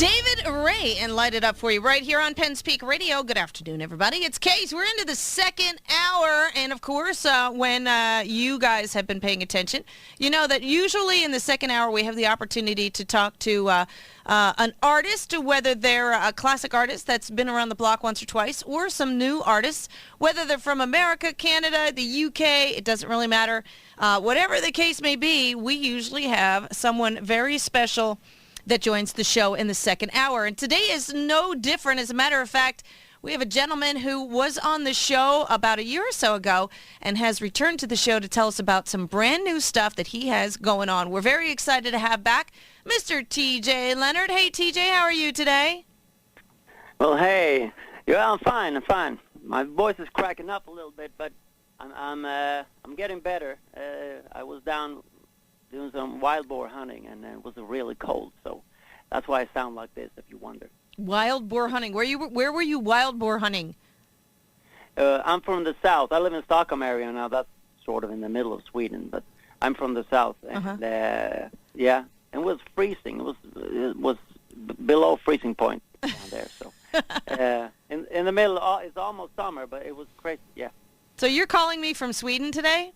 David Ray and light it up for you right here on Penn's Peak Radio. Good afternoon, everybody. It's Case. We're into the second hour. And, of course, when you guys have been paying attention, you know that usually in the second hour we have the opportunity to talk to an artist, whether they're a classic artist that's been around the block once or twice, or some new artists, whether they're from America, Canada, the UK, it doesn't really matter. Whatever the case may be, we usually have someone very special that joins the show in the second hour. And today is no different. As a matter of fact, we have a gentleman who was on the show about a year or so ago and has returned to the show to tell us about some brand new stuff that he has going on. We're very excited to have back Mr. TJ Leonard. Hey, TJ, how are you today? Well, hey. Yeah, I'm fine. My voice is cracking up a little bit, but I'm getting better. I was down doing some wild boar hunting, and it was really cold, so that's why I sound like this, if you wonder. Wild boar hunting. Where were you wild boar hunting? I'm from the south. I live in Stockholm area now. That's sort of in the middle of Sweden, but I'm from the south, and yeah, it was freezing. It was below freezing point down there. So in the middle, it's almost summer, but it was crazy. Yeah. So you're calling me from Sweden today?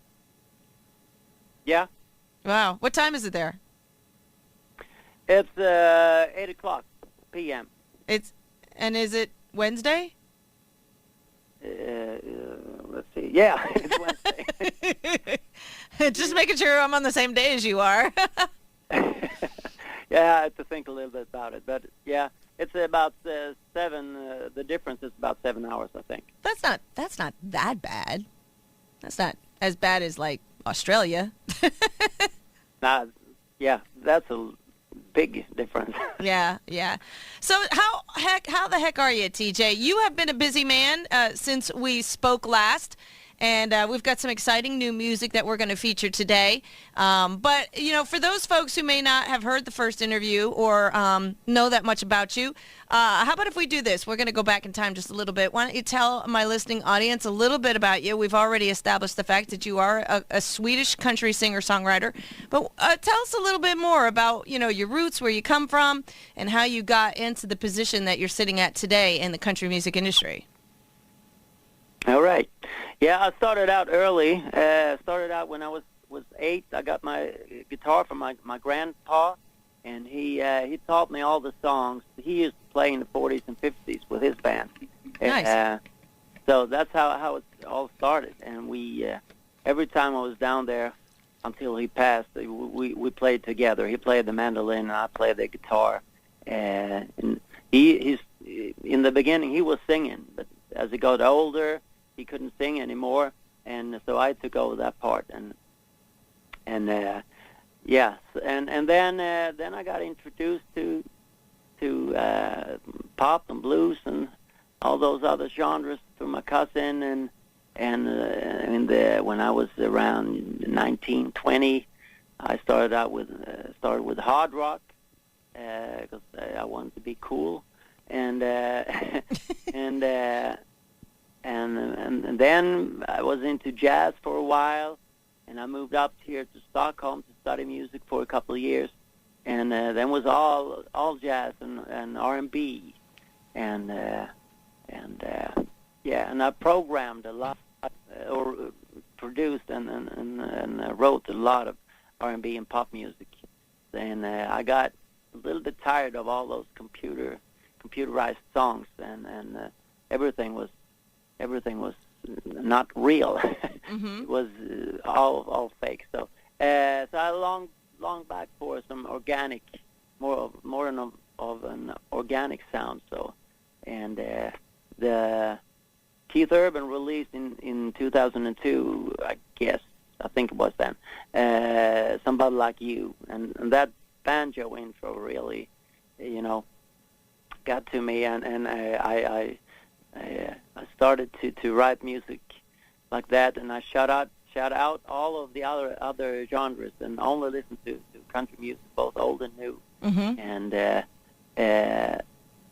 Yeah. Wow. What time is it there? It's 8 o'clock p.m. And is it Wednesday? Let's see. Yeah, it's Wednesday. Just making sure I'm on the same day as you are. Yeah, I have to think a little bit about it. But, yeah, it's about 7. The difference is about 7 hours, I think. That's not that bad. That's not as bad as, like, Australia. Yeah, that's a big difference. Yeah. So how the heck are you, TJ? You have been a busy man since we spoke last, and we've got some exciting new music that we're going to feature today. But, you know, for those folks who may not have heard the first interview or know that much about you, how about if we do this? We're going to go back in time just a little bit. Why don't you tell my listening audience a little bit about you? We've already established the fact that you are a Swedish country singer-songwriter. But tell us a little bit more about, you know, your roots, where you come from, and how you got into the position that you're sitting at today in the country music industry. All right. Yeah, I started out early. Started out when I was 8. I got my guitar from my grandpa, and he taught me all the songs. He used to play in the 40s and 50s with his band. Nice. So that's how it all started. And we every time I was down there until he passed, we played together. He played the mandolin, and I played the guitar. And he's in the beginning he was singing, but as he got older, he couldn't sing anymore, and so I took over that part, and then I got introduced to pop and blues and all those other genres through my cousin, when I was around 19, 20, I started out with hard rock because I wanted to be cool, and then I was into jazz for a while, and I moved up here to Stockholm to study music for a couple of years, and then was all jazz and R&B, and I programmed a lot, or produced and wrote a lot of R&B and pop music, and I got a little bit tired of all those computerized songs, and everything was not real. Mm-hmm. It was all fake. So I longed back for some organic, more of an organic sound. So, and the Keith Urban released in 2002, I think it was then, Somebody Like You, and that banjo intro really, got to me, and I started to write music like that, and I shut out all of the other genres and only listen to country music, both old and new, mm-hmm. and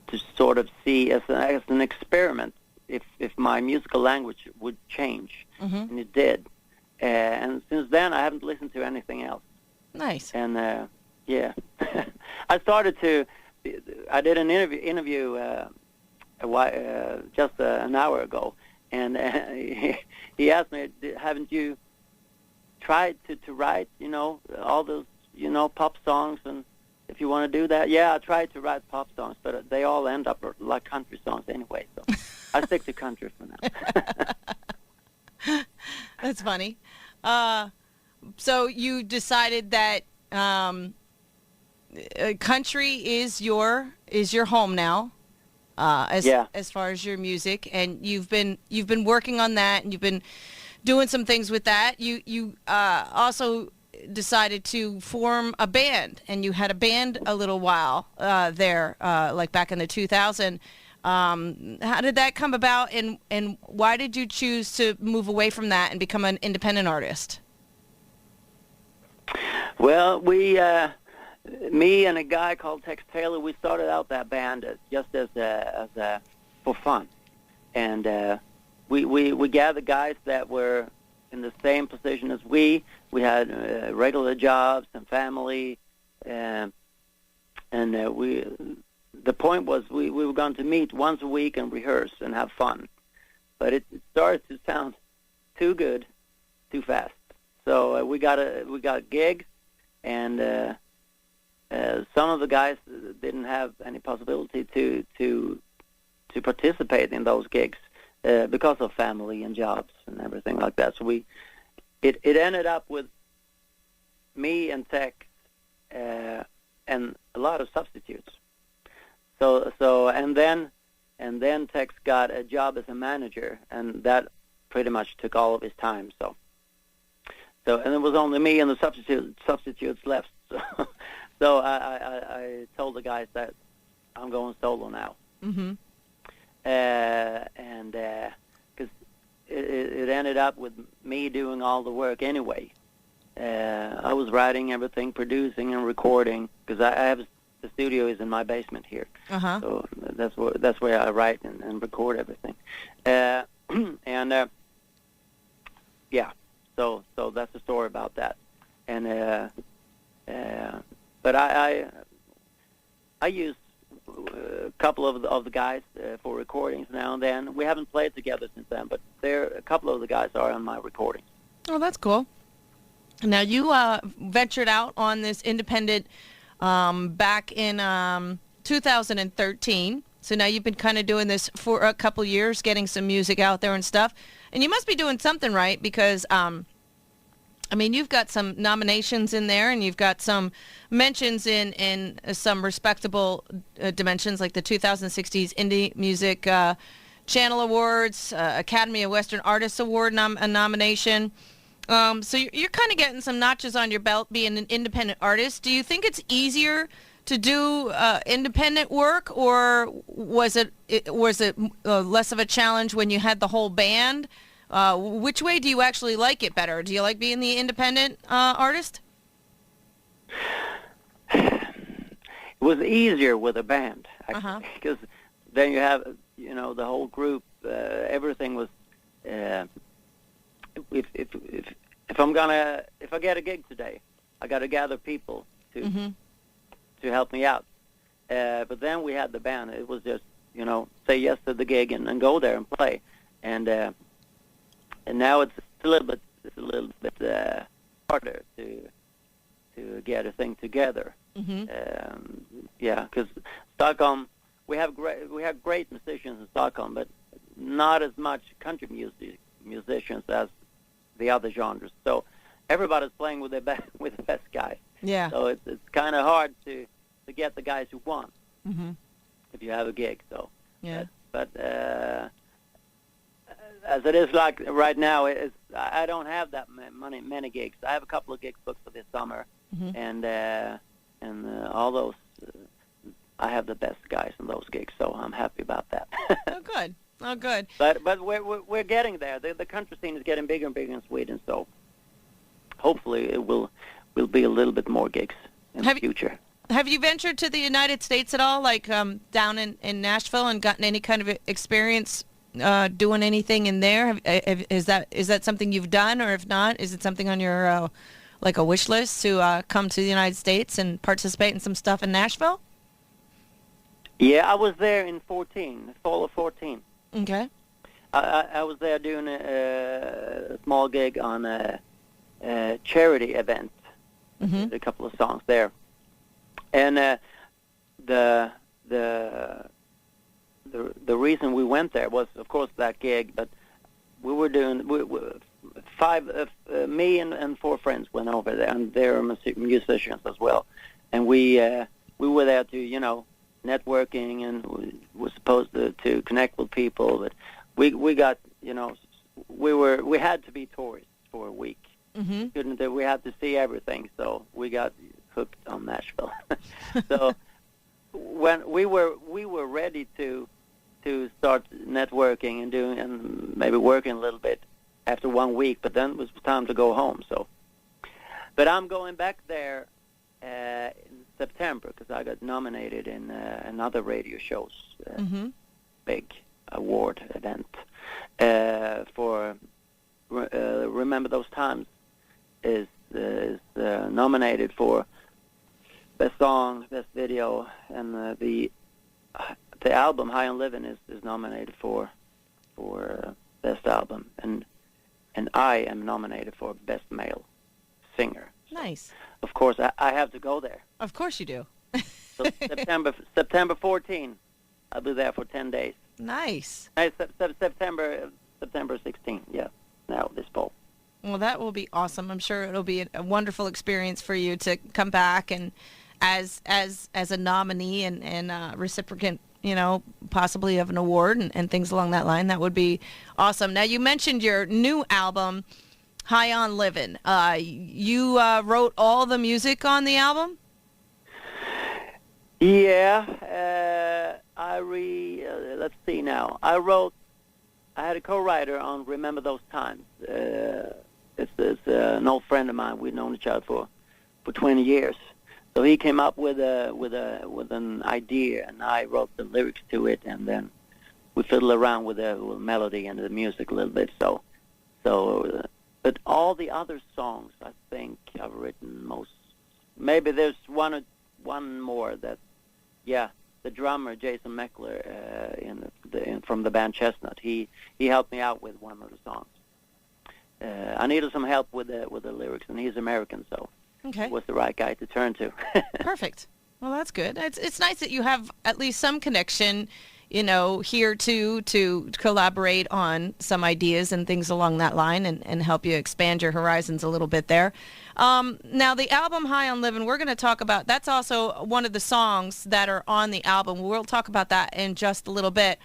to sort of see as an experiment if my musical language would change, mm-hmm. and it did. And since then, I haven't listened to anything else. Nice. And yeah, I started to I did an interview just an hour ago, and he asked me, haven't you tried to write, all those, pop songs, and if you want to do that? Yeah, I tried to write pop songs, but they all end up like country songs anyway, so I stick to country for now. That's funny. So you decided that country is your home now, as far as your music, and you've been working on that, and you've been doing some things with that. You also decided to form a band, and you had a band a little while there, like back in the 2000. How did that come about, and why did you choose to move away from that and become an independent artist? Well, me and a guy called Tex Taylor, we started out that band just as for fun, and we gathered guys that were in the same position as we. We had regular jobs and family, and the point was we were going to meet once a week and rehearse and have fun, but it started to sound too good, too fast. So we got a gig, and some of the guys didn't have any possibility to participate in those gigs because of family and jobs and everything like that. So it ended up with me and Tex and a lot of substitutes. So and then Tex got a job as a manager, and that pretty much took all of his time. And it was only me and the substitutes left. So I told the guys that I'm going solo now. Mm-hmm. And because it ended up with me doing all the work anyway. I was writing everything, producing and recording, because I have the studio is in my basement here. Uh-huh. So that's where I write and record everything. So that's the story about that. And but I use a couple of the guys for recordings now and then. We haven't played together since then, but a couple of the guys are on my recordings. Oh, that's cool. Now you ventured out on this independent back in 2013. So now you've been kind of doing this for a couple years, getting some music out there and stuff. And you must be doing something right, because you've got some nominations in there, and you've got some mentions in some respectable dimensions, like the 2016 Indie Music Channel Awards, Academy of Western Artists Award a nomination. So you're kind of getting some notches on your belt being an independent artist. Do you think it's easier to do independent work, or was it less of a challenge when you had the whole band? Which way do you actually like it better? Do you like being the independent artist? It was easier with a band, actually, because then you have, the whole group. Everything was. If I get a gig today, I got to gather people to help me out. But then we had the band. It was just, say yes to the gig and go there and play. And now it's a little bit harder to get a thing together. Because Stockholm, we have great musicians in Stockholm, but not as much country musicians as the other genres. So everybody's playing with the best guys. Yeah. So it's kind of hard to get the guys who want if you have a gig. So yeah. But as it is like right now, I don't have that many gigs. I have a couple of gigs booked for this summer, and all those. I have the best guys in those gigs, so I'm happy about that. Oh, good. Oh, good. But we're getting there. The country scene is getting bigger and bigger in Sweden, so hopefully it will be a little bit more gigs in the future. Have you ventured to the United States at all, like down in Nashville, and gotten any kind of experience doing anything in there? Is that something you've done, or if not, is it something on your like a wish list to come to the United States and participate in some stuff in Nashville? Yeah, I was there in 14, fall of 14. Okay. I was there doing a small gig on a charity event. Mm-hmm. Did a couple of songs there, and the reason we went there was, of course, that gig. But we were doing me and 4 friends went over there, and they're musicians as well, and we were there to networking, and we were supposed to connect with people, but we got we had to be tourists for a week. Mm-hmm. We had to see everything, so we got hooked on Nashville. So when we were ready to start networking and maybe working a little bit after 1 week, but then it was time to go home. So, but I'm going back there in September because I got nominated in another radio show's big award event for Remember Those Times is nominated for best song, best video, and the album High on Living is nominated for best album, and I am nominated for best male singer. Nice. Of course, I have to go there. Of course you do. So September 14, I'll be there for 10 days. Nice. September 16. Yeah, now this fall. Well, that will be awesome. I'm sure it'll be a wonderful experience for you to come back and as a nominee and recipient, possibly of an award and things along that line. That would be awesome. Now, you mentioned your new album, High on Livin'. You wrote all the music on the album? Yeah. Let's see now. I had a co-writer on Remember Those Times. It's an old friend of mine. We've known each other for 20 years. So he came up with an idea, and I wrote the lyrics to it, and then we fiddled around with the melody and the music a little bit. But all the other songs, I think I've written most. Maybe there's one more that, the drummer Jason Meckler from the band Chestnut. He helped me out with one of the songs. I needed some help with the lyrics, and he's American, so okay. He was the right guy to turn to. Perfect. Well, that's good. It's nice that you have at least some connection, here to collaborate on some ideas and things along that line and help you expand your horizons a little bit there. Now, the album High on Livin', we're going to talk about, that's also one of the songs that are on the album. We'll talk about that in just a little bit.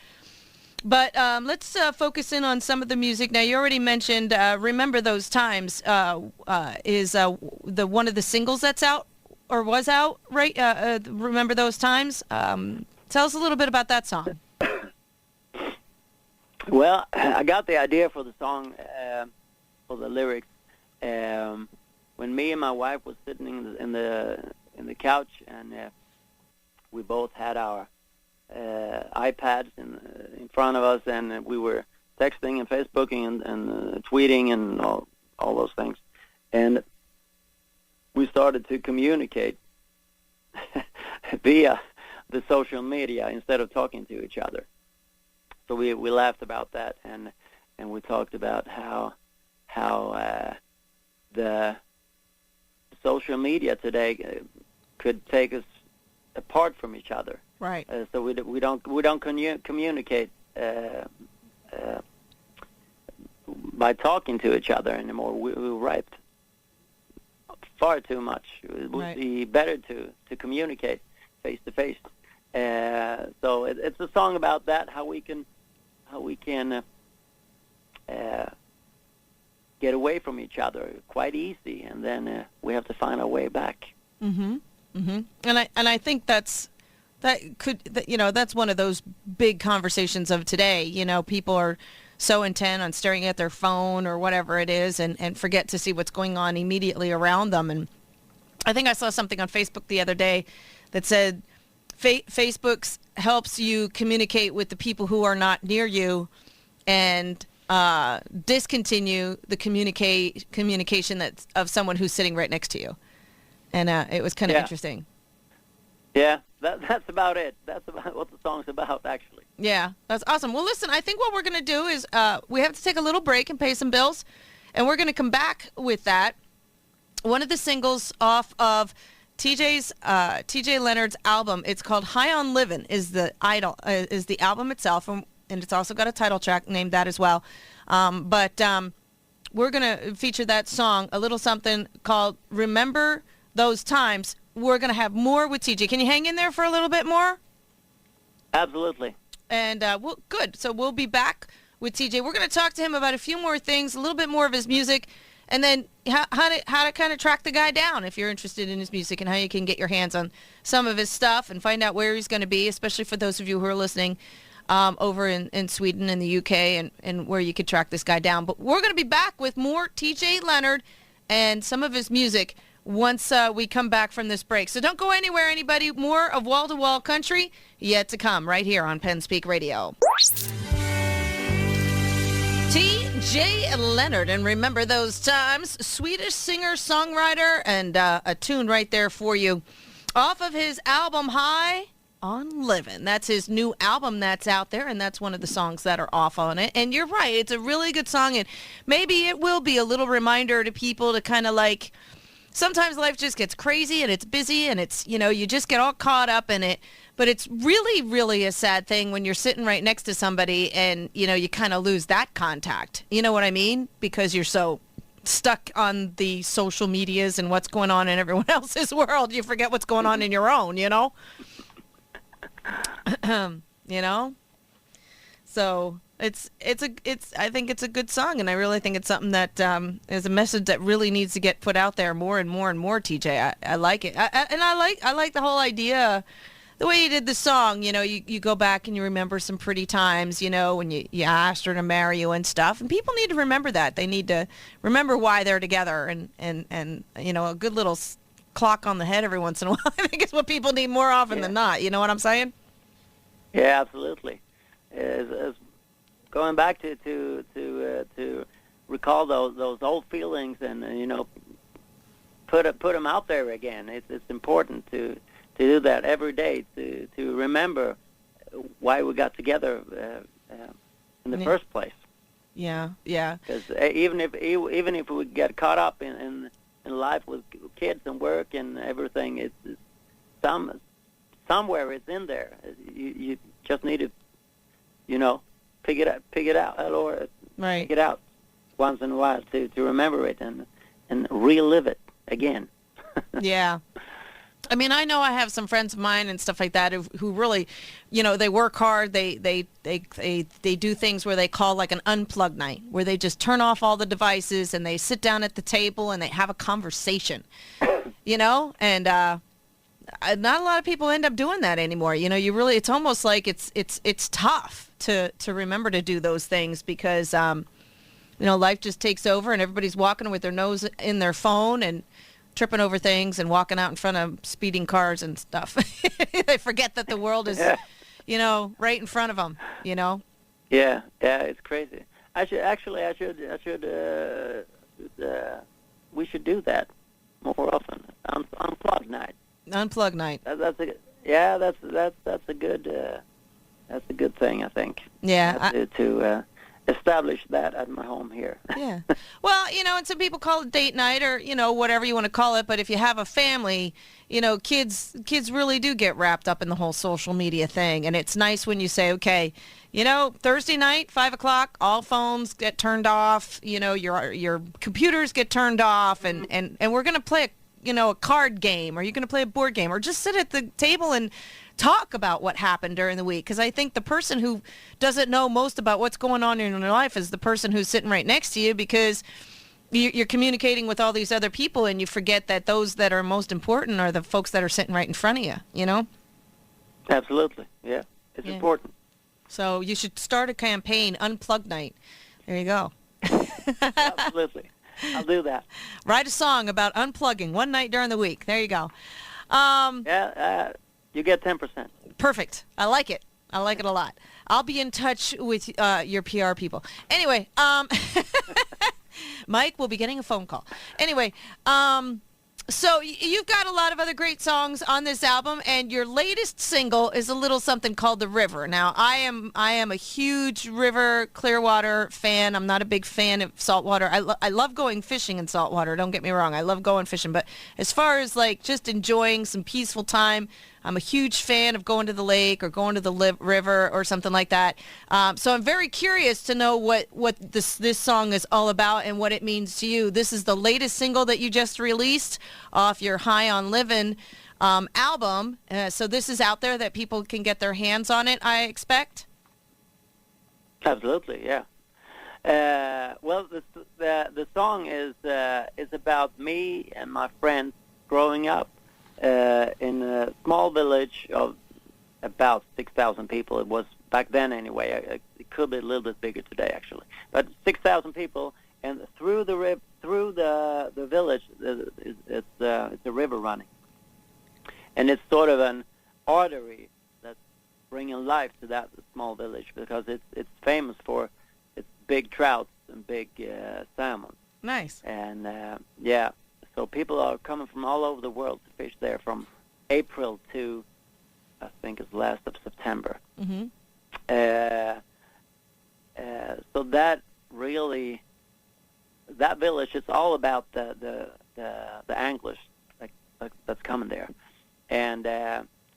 But let's focus in on some of the music. Now, you already mentioned Remember Those Times is the one of the singles that's out or was out, right? Remember Those Times. Tell us a little bit about that song. Well, I got the idea for the song, for the lyrics, when me and my wife was sitting in the couch, and we both had our iPads in front of us, and we were texting and Facebooking and tweeting and all those things, and we started to communicate via the social media instead of talking to each other. So we laughed about that, and we talked about how the social media today could take us apart from each other. Right. So we don't communicate by talking to each other anymore. We write far too much. It would be better to communicate face to face. So it's a song about that, how we can get away from each other quite easy, and then we have to find our way back. Mhm. Mhm. And I think that's one of those big conversations of today. People are so intent on staring at their phone or whatever it is and forget to see what's going on immediately around them. And I think I saw something on Facebook the other day that said Facebook helps you communicate with the people who are not near you and discontinue the communication that's of someone who's sitting right next to you. And it was kind of interesting. Yeah, that's about it. That's about what the song's about, actually. Yeah, that's awesome. Well, listen, I think what we're going to do is we have to take a little break and pay some bills, and we're going to come back with that. One of the singles off of TJ Leonard's album, it's called High on Livin', is the album itself, and it's also got a title track named that as well. But we're going to feature that song, a little something called Remember Those Times. We're going to have more with TJ. Can you hang in there for a little bit more? Absolutely. And good. So we'll be back with TJ. We're going to talk to him about a few more things, a little bit more of his music, and then how to kind of track the guy down if you're interested in his music, and how you can get your hands on some of his stuff and find out where he's going to be, especially for those of you who are listening over in Sweden and the UK, and where you could track this guy down. But we're going to be back with more TJ Leonard and some of his music once we come back from this break. So don't go anywhere, anybody. More of Wall to Wall Country yet to come right here on Penn Speak Radio. TJ Leonard, and Remember Those Times, Swedish singer, songwriter, and a tune right there for you off of his album High on Livin'. That's his new album that's out there, and that's one of the songs that are off on it. And you're right, it's a really good song, and maybe it will be a little reminder to people to kind of like, sometimes life just gets crazy and it's busy and it's, you just get all caught up in it. But it's really, really a sad thing when you're sitting right next to somebody and, you kind of lose that contact. You know what I mean? Because you're so stuck on the social medias and what's going on in everyone else's world. You forget what's going on in your own, So I think it's a good song, and I really think it's something that is a message that really needs to get put out there more and more and more, TJ. I like it. I like the whole idea, the way you did the song. You go back and you remember some pretty times, when you asked her to marry you and stuff. And people need to remember that. They need to remember why they're together, and a good little clock on the head every once in a while, I think is what people need more often than not. You know what I'm saying? Yeah, absolutely. As going back to recall those old feelings and put them out there again. It's important to do that every day, to remember why we got together in the first place. Yeah. Because even if we get caught up in life with kids and work and everything, it's somewhere it's in there. You just need to pick it out, or right. Pick it out once in a while to remember it and relive it again. Yeah. I mean, I know I have some friends of mine and stuff like that who really, they work hard. They do things where they call like an unplug night, where they just turn off all the devices and they sit down at the table and they have a conversation, and not a lot of people end up doing that anymore. It's almost like it's tough to remember to do those things because, life just takes over and everybody's walking with their nose in their phone and tripping over things and walking out in front of speeding cars and stuff. They forget that the world is, right in front of them, Yeah, it's crazy. We should do that more often. Unplug night. Unplug night. That's a good thing, I think. Yeah. To establish that at my home here. Yeah. Well, and some people call it date night or, whatever you want to call it. But if you have a family, kids really do get wrapped up in the whole social media thing. And it's nice when you say, okay, Thursday night, 5:00, all phones get turned off. Your computers get turned off, and we're going to play a card game, or you're going to play a board game, or just sit at the table and talk about what happened during the week. Because I think the person who doesn't know most about what's going on in your life is the person who's sitting right next to you, because you're communicating with all these other people and you forget that those that are most important are the folks that are sitting right in front of you, Absolutely. Yeah. It's important. So you should start a campaign, Unplug Night. There you go. Absolutely. I'll do that. Write a song about unplugging one night during the week. There you go. You get 10%. Perfect. I like it. I like it a lot. I'll be in touch with your PR people. Anyway, Mike will be getting a phone call. Anyway, So you've got a lot of other great songs on this album, and your latest single is a little something called "The River." Now, I am a huge river, Clearwater fan. I'm not a big fan of saltwater. I love going fishing in saltwater. Don't get me wrong. I love going fishing, but as far as like just enjoying some peaceful time, I'm a huge fan of going to the lake or going to the river or something like that. So I'm very curious to know what this song is all about and what it means to you. This is the latest single that you just released off your High on Livin' album. So this is out there that people can get their hands on it, I expect? Absolutely, yeah. Well, the song is about me and my friends growing up in a small village of about 6,000 people. It was back then anyway. It could be a little bit bigger today, actually. But 6,000 people, and through the village, it's a river running, and it's sort of an artery that's bringing life to that small village because it's famous for its big trouts and big salmon. Nice. And yeah. So people are coming from all over the world to fish there from April to, I think it's last of September. Mm-hmm. So that really, that village is all about the anglers that's coming there. And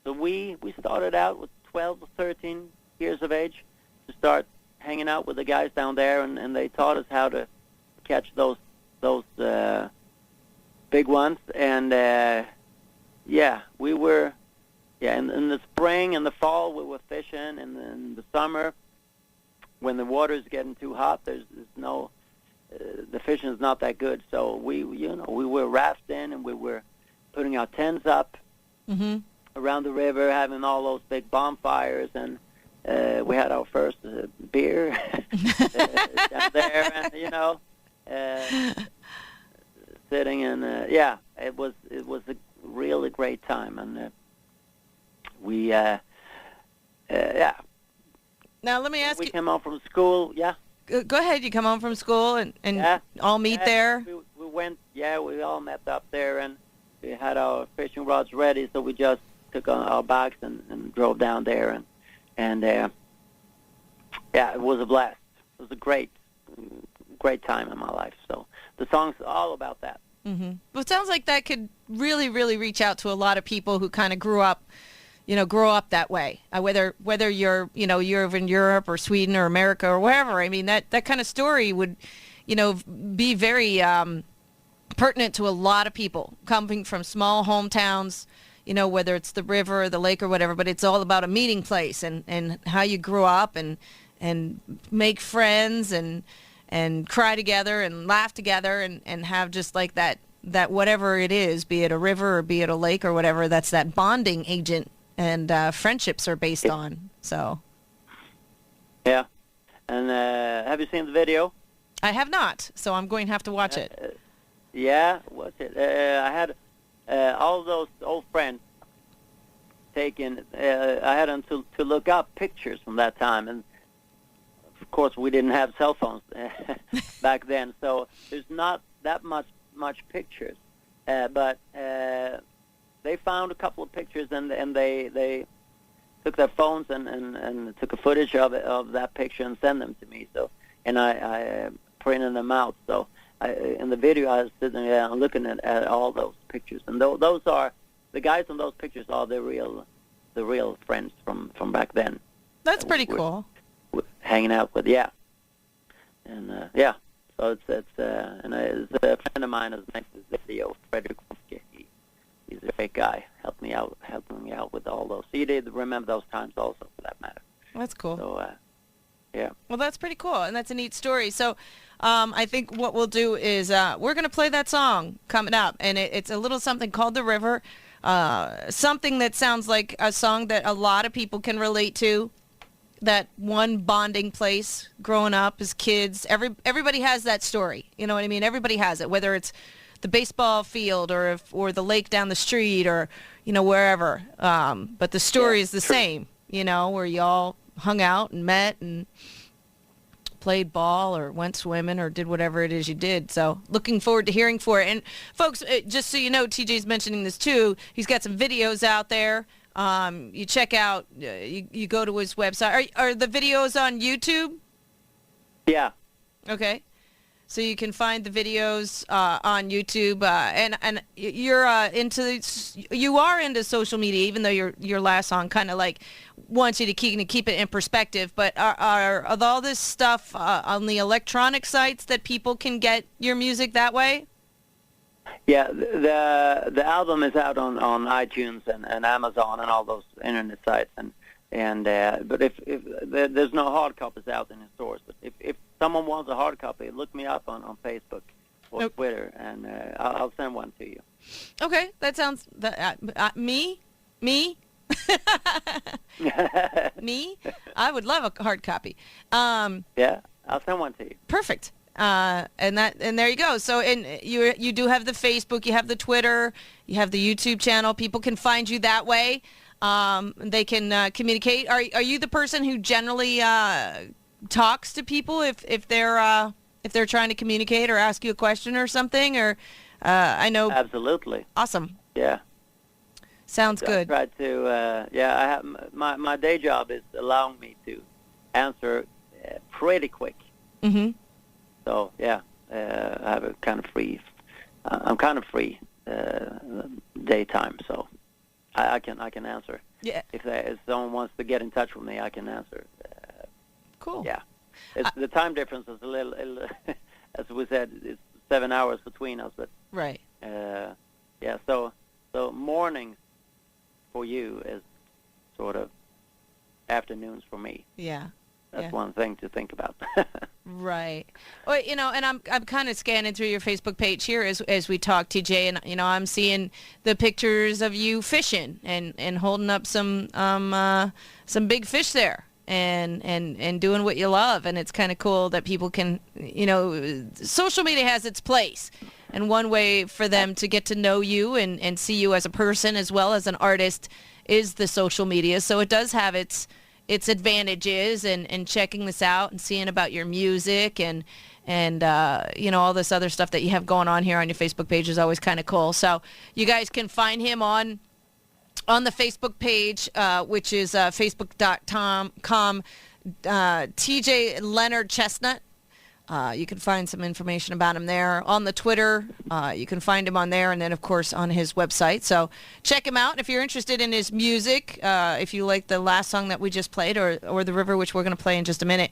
so we started out with 12 to 13 years of age to start hanging out with the guys down there, and they taught us how to catch those big ones. And we were in the spring and the fall we were fishing, and in the summer when the water is getting too hot, there's no the fishing is not that good. So we were rafting, and we were putting our tents up around the river, having all those big bonfires, and we had our first beer down there, and sitting and it was a really great time, and we Now let me ask you. We came home from school. Yeah. Go ahead. You come home from school and all meet there. We went. Yeah, we all met up there, and we had our fishing rods ready. So we just took on our bags and drove down there, and it was a blast. It was a great time in my life. So the song's all about that. Mm-hmm. Well, it sounds like that could really, really reach out to a lot of people who kind of grew up that way. Whether you're in Europe or Sweden or America or wherever. I mean, that kind of story would, be very pertinent to a lot of people coming from small hometowns. Whether it's the river or the lake or whatever, but it's all about a meeting place and how you grew up and make friends and cry together and laugh together and have just like that whatever it is, be it a river or be it a lake or whatever, that's that bonding agent and friendships are based on. So. Yeah. And have you seen the video? I have not, so I'm going to have to watch it. Yeah, watch it. I had all those old friends taken. I had them to look up pictures from that time, and of course we didn't have cell phones back then, so there's not that much pictures. But they found a couple of pictures, and they took their phones and took a footage of that picture and sent them to me. So, and I printed them out. So in the video, I was sitting there and looking at all those pictures, and those are the guys on those pictures are the real friends from back then. That's pretty cool. Hanging out with, and so it's and it's a friend of mine who's making this video, Frederick. He's a great guy, helping me out with all those. So you did remember those times also, for that matter. That's cool. So yeah. Well, that's pretty cool, and that's a neat story. So I think what we'll do is we're going to play that song coming up, and it's a little something called The River, something that sounds like a song that a lot of people can relate to, that one bonding place growing up as kids. Everybody has that story, you know what I mean? Everybody has it, whether it's the baseball field or the lake down the street or, wherever. But the story is the same, where you all hung out and met and played ball or went swimming or did whatever it is you did. So looking forward to hearing for it. And folks, just so you know, TJ's mentioning this too. He's got some videos out there. You check out, you go to his website. Are the videos on YouTube? Yeah. Okay. So you can find the videos on YouTube, and you're you are into social media, even though your last song kind of like wants you to keep it in perspective. But are all this stuff on the electronic sites that people can get your music that way? Yeah, the album is out on iTunes and Amazon and all those internet sites, but if there's no hard copies out in the stores, but if someone wants a hard copy, look me up on Facebook or Twitter, and I'll send one to you. Okay, that sounds me. Me, I would love a hard copy. Yeah, I'll send one to you. Perfect. And there you go. So, and you do have the Facebook, you have the Twitter, you have the YouTube channel. People can find you that way. They can communicate. Are you the person who generally talks to people if they're trying to communicate or ask you a question or something? Or I know. Absolutely. Awesome. Yeah. Sounds good. I try to. I have my day job is allowing me to answer pretty quick. Mm-hmm. So yeah, I have a kind of free. I'm kind of free daytime, so I can answer. Yeah. If someone wants to get in touch with me, I can answer. Cool. Yeah. The time difference is a little as we said, it's 7 hours between us, but right. Yeah. So mornings for you is sort of afternoons for me. Yeah. That's one thing to think about. Right. Well, and I'm kind of scanning through your Facebook page here as we talk, TJ, and I'm seeing the pictures of you fishing and holding up some big fish there and doing what you love, and it's kind of cool that people can, social media has its place, and one way for them to get to know you and see you as a person as well as an artist is the social media. So it does have its advantages, and checking this out and seeing about your music and all this other stuff that you have going on here on your Facebook page is always kind of cool. So you guys can find him on the Facebook page, which is facebook.com TJ Leonard Chestnut. You can find some information about him there. On the Twitter, you can find him on there, and then, of course, on his website. So check him out. If you're interested in his music, if you like the last song that we just played or The River, which we're going to play in just a minute,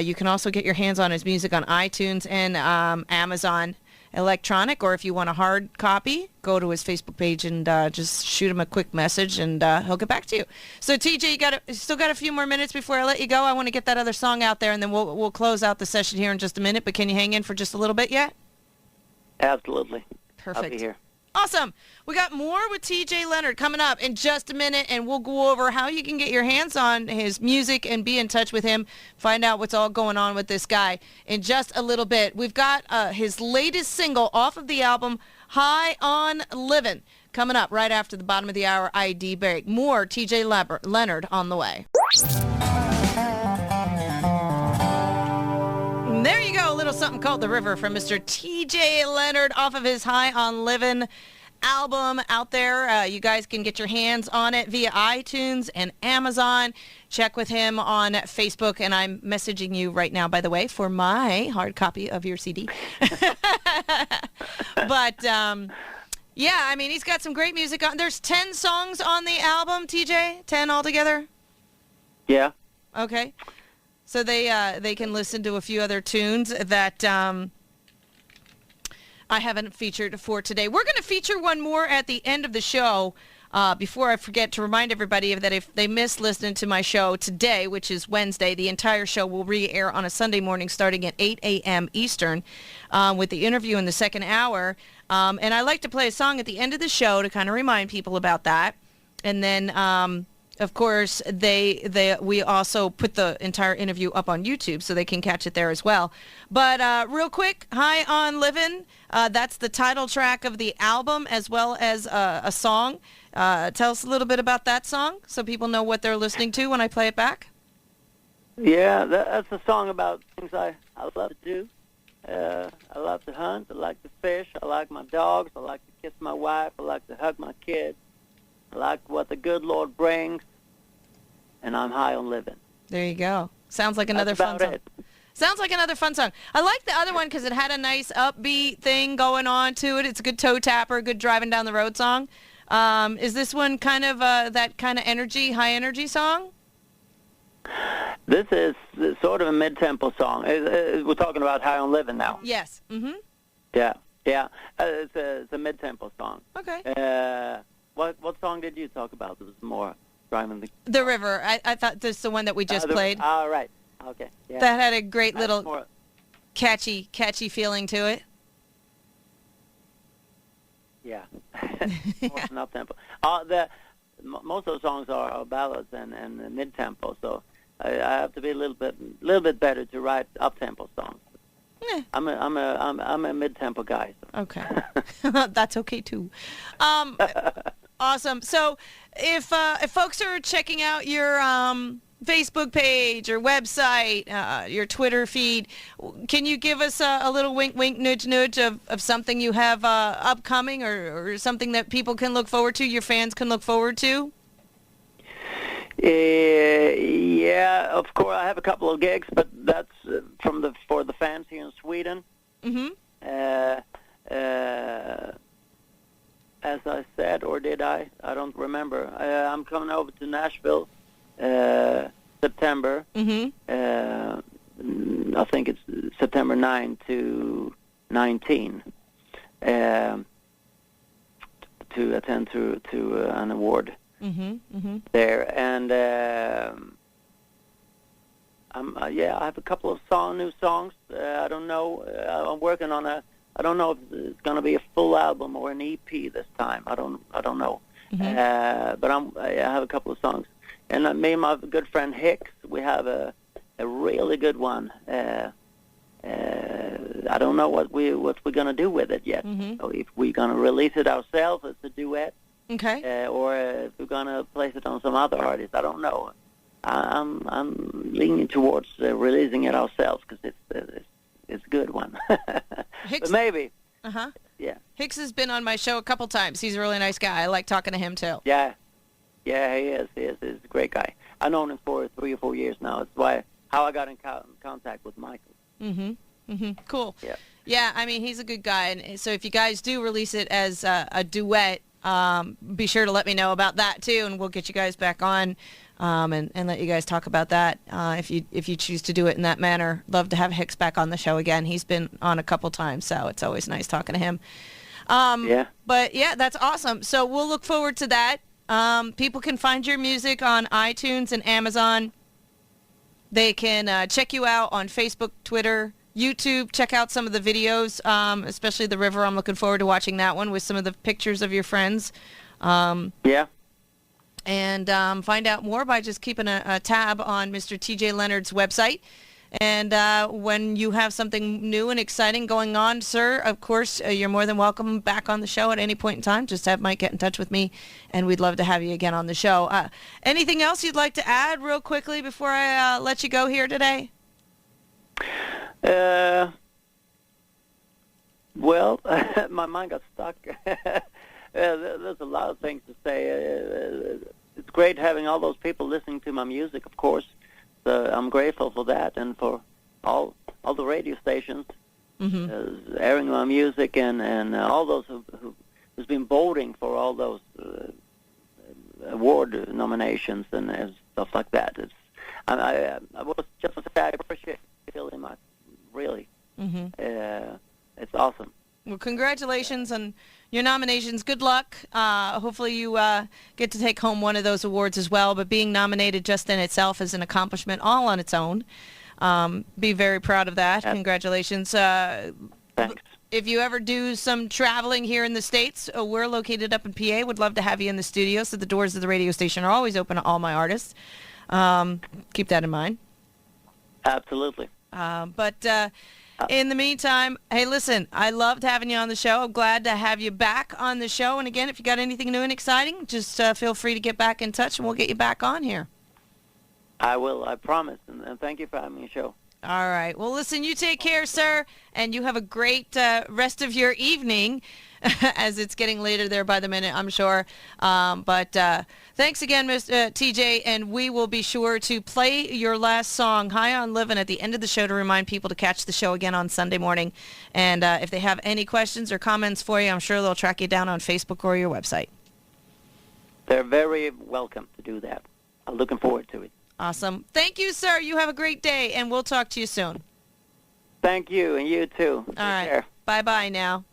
you can also get your hands on his music on iTunes and Amazon Electronic, or if you want a hard copy, go to his Facebook page and just shoot him a quick message, and he'll get back to you. So, TJ, you still got a few more minutes before I let you go. I want to get that other song out there, and then we'll close out the session here in just a minute. But can you hang in for just a little bit yet? Absolutely. Perfect. I'll be here. Awesome. We got more with TJ Leonard coming up in just a minute, and we'll go over how you can get your hands on his music and be in touch with him, find out what's all going on with this guy in just a little bit. We've got his latest single off of the album, High on Livin', coming up right after the bottom of the hour ID break. More TJ Leonard on the way. There you go, a little something called The River from Mr. TJ Leonard off of his High on Livin' album out there. You guys can get your hands on it via iTunes and Amazon. Check with him on Facebook, and I'm messaging you right now, by the way, for my hard copy of your CD. But, yeah, I mean, he's got some great music on. There's 10 songs on the album, TJ? 10 altogether? Yeah. Okay. So they can listen to a few other tunes that I haven't featured for today. We're going to feature one more at the end of the show. Before I forget to remind everybody that if they miss listening to my show today, which is Wednesday, the entire show will re-air on a Sunday morning starting at 8 a.m. Eastern with the interview in the second hour. And I like to play a song at the end of the show to kind of remind people about that. And then... of course, we also put the entire interview up on YouTube so they can catch it there as well. But real quick, High on Livin', that's the title track of the album as well as a song. Tell us a little bit about that song so people know what they're listening to when I play it back. Yeah, that's a song about things I love to do. I love to hunt. I like to fish. I like my dogs. I like to kiss my wife. I like to hug my kids. I like what the good Lord brings, and I'm high on living. There you go. Sounds like another That's fun about song. it. Sounds like another fun song. I like the other one because it had a nice upbeat thing going on to it. It's a good toe tapper, good driving down the road song. Is this one kind of that kind of energy, high energy song? This is sort of a mid-tempo song. We're talking about high on living now. Yes. Mm-hmm. Yeah. It's a mid-tempo song. Okay. What song did you talk about? It was more driving The River. I thought this is the one that we just played. All right. Okay. Yeah. That had a great That's little more, catchy feeling to it. yeah. More than up-tempo. Most of the songs are ballads and mid-tempo, so I have to be a little bit better to write up-tempo songs. Eh. I'm a mid-tempo guy. So. Okay. That's okay too. Awesome. So if folks are checking out your Facebook page or website, your Twitter feed, can you give us a little wink, wink, nudge, nudge of something you have upcoming or something that people can look forward to, your fans can look forward to? Yeah, of course. I have a couple of gigs, but that's for the fans here in Sweden. Mm-hmm. As I said, or did I? I don't remember. I'm coming over to Nashville, September. Mm-hmm. I think it's September 9 to 19 to attend to an award. Mm-hmm. Mm-hmm. There, and I have a couple of new songs. I don't know. I'm working on I don't know if it's going to be a full album or an EP this time. I don't know. Mm-hmm. But I have a couple of songs, and me and my good friend Hicks, we have a really good one. I don't know what we're going to do with it yet. Mm-hmm. So if we're going to release it ourselves as a duet. Okay. Or if we're gonna place it on some other artist, I don't know. I'm leaning towards releasing it ourselves because it's a good one. Hicks, but maybe. Uh-huh. Yeah. Hicks has been on my show a couple times. He's a really nice guy. I like talking to him too. Yeah. Yeah, he is. He's a great guy. I've known him for 3 or 4 years now. It's how I got in contact with Michael. Mm-hmm. Mm-hmm. Cool. Yeah. Yeah. I mean, he's a good guy, and so if you guys do release it as a duet. Be sure to let me know about that too, and we'll get you guys back on and let you guys talk about that if you choose to do it in that manner. Love to have Hicks back on the show again. He's been on a couple times, so it's always nice talking to him. Yeah. But yeah, that's awesome. So we'll look forward to that. People can find your music on iTunes and Amazon. They can check you out on Facebook, Twitter, YouTube. Check out some of the videos, especially The River. I'm looking forward to watching that one with some of the pictures of your friends. Yeah. And find out more by just keeping a tab on Mr. TJ Leonard's website. And when you have something new and exciting going on, sir, of course, you're more than welcome back on the show at any point in time. Just have Mike get in touch with me, and we'd love to have you again on the show. Anything else you'd like to add real quickly before I let you go here today? Well, my mind got stuck. There's a lot of things to say. It's great having all those people listening to my music, of course. So I'm grateful for that, and for all the radio stations airing my music, and all those who's been voting for all those award nominations and stuff like that. I was just to say I appreciate it really much. Really. It's awesome. Well, congratulations on your nominations. Good luck. Hopefully you get to take home one of those awards as well. But being nominated just in itself is an accomplishment all on its own. Be very proud of that. Congratulations. Thanks. If you ever do some traveling here in the States, we're located up in PA. Would love to have you in the studio. So the doors of the radio station are always open to all my artists. Keep that in mind. Absolutely. But in the meantime, hey, listen, I loved having you on the show. I'm glad to have you back on the show. And again, if you got anything new and exciting, just feel free to get back in touch, and we'll get you back on here. I will. I promise. And thank you for having me on the show. All right. Well, listen, you take care, sir, and you have a great rest of your evening as it's getting later there by the minute, I'm sure. But thanks again, Mr. TJ, and we will be sure to play your last song, High on Livin', at the end of the show to remind people to catch the show again on Sunday morning. And if they have any questions or comments for you, I'm sure they'll track you down on Facebook or your website. They're very welcome to do that. I'm looking forward to it. Awesome. Thank you, sir. You have a great day, and we'll talk to you soon. Thank you, and you too. All right. Bye-bye now.